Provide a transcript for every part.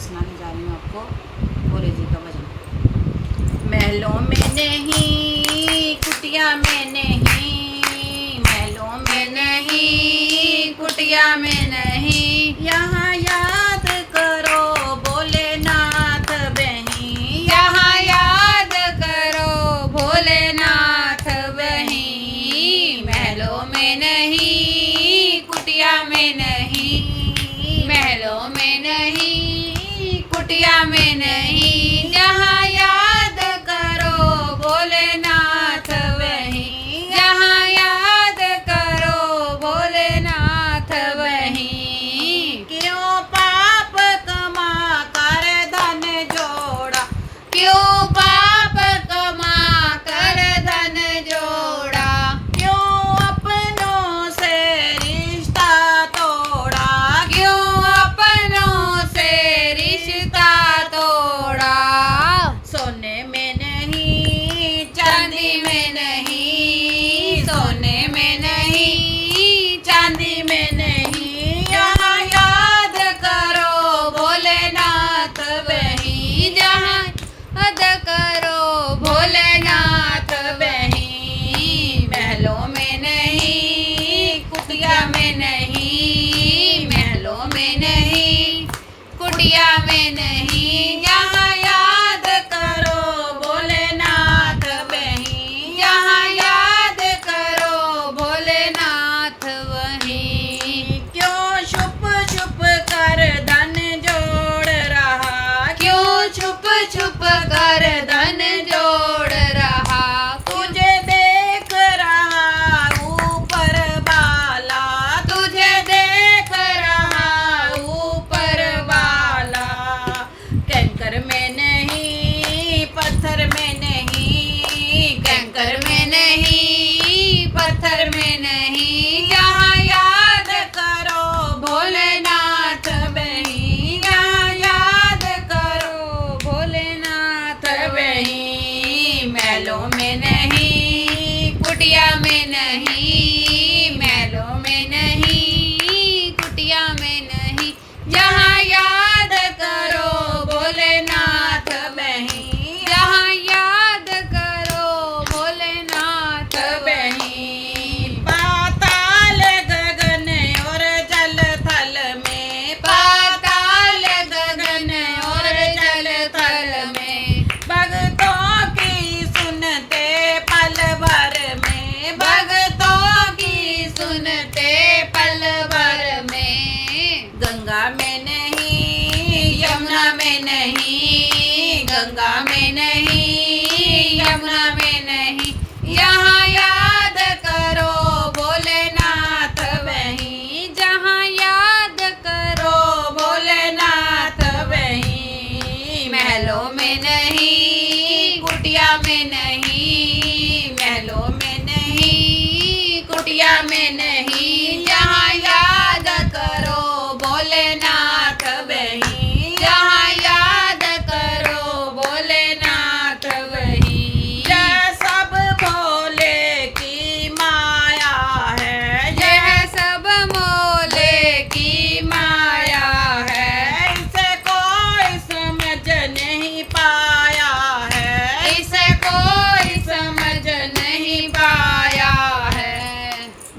सुनाने जा रही हूँ आपको भोले जी का भजन। महलों में नहीं, कुटिया में नहीं, महलों में नहीं, कुटिया में नहीं, यहाँ याद करो भोलेनाथ बहीं, यहाँ याद करो भोलेनाथ बहीं। महलों में नहीं, कुटिया में नहीं, महलों में नहीं, कुटिया में नहीं, जहाँ याद करो भोलेनाथ वहीं, जहाँ याद करो भोलेनाथ वहीं। क्यों पाप कमा कर धन जोड़ा, क्यों पाप कमा कर धन जोड़ा, क्यों अपनों से रिश्ता तोड़ा, क्यों अपनों से रिश्ता तोड़ा। सोने में नहीं, चांदी में नहीं, सोने में नहीं, चांदी में नहीं, यहाँ याद करो भोलेनाथ वहीं, जहाँ याद करो भोलेनाथ वहीं। महलों में नहीं, कुटिया में नहीं, महलों में नहीं, कुटिया में नहीं, यहाँ याद करो भोलेनाथ वहीं, यहाँ याद करो भोलेनाथ वहीं। क्यों छुप छुप कर धन जोड़ रहा, क्यों छुप छुप कर धन जोड़ रहा, तुझे देख रहा ऊपर वाला, तुझे देख रहा ऊपर वाला। कंकर में नहीं, पत्थर में नहीं, कंकर में नहीं, पत्थर में नहीं, यहाँ याद करो भोलेनाथ वहीं, यहाँ याद करो भोलेनाथ वहीं। महलों में नहीं, कुटिया में नहीं, महलों में नहीं, कुटिया में नहीं, जहाँ याद करो भोलेनाथ वहीं, जहाँ याद करो भोलेनाथ वहीं। पाताल गगन और जल थल में, पाताल गगन और जल थल में, भक्तों की सुनते पल भर में, भक्तों की सुनते पल भर में। गंगा में नहीं, यमुना में नहीं, गंगा में नहीं, यमुना में नहीं, यहाँ याद करो भोलेनाथ वहीं, जहाँ याद करो भोलेनाथ वहीं। महलों में नहीं, कुटिया में नहीं, महलों में नहीं, कुटिया में नहीं, जहाँ याद करो भोलेनाथ वहीं, जहाँ याद करो भोलेनाथ वहीं। यह सब भोले की माया है, यह सब भोले की माया है, इसे कोई समझ नहीं पाया है, इसे कोई समझ नहीं पाया है।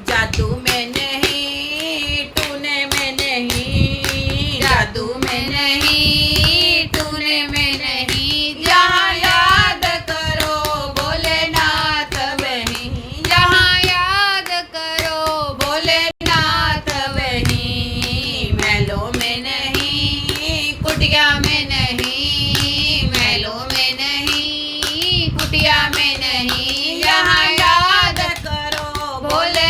जादू में नहीं, टूने में नहीं, जादू में नहीं, टूने में नहीं, जहाँ याद करो भोलेनाथ वहीं, जहाँ याद करो भोलेनाथ वहीं। महलों में नहीं, कुटिया में नहीं, महलों में नहीं, कुटिया में नहीं, जहाँ याद करो भोले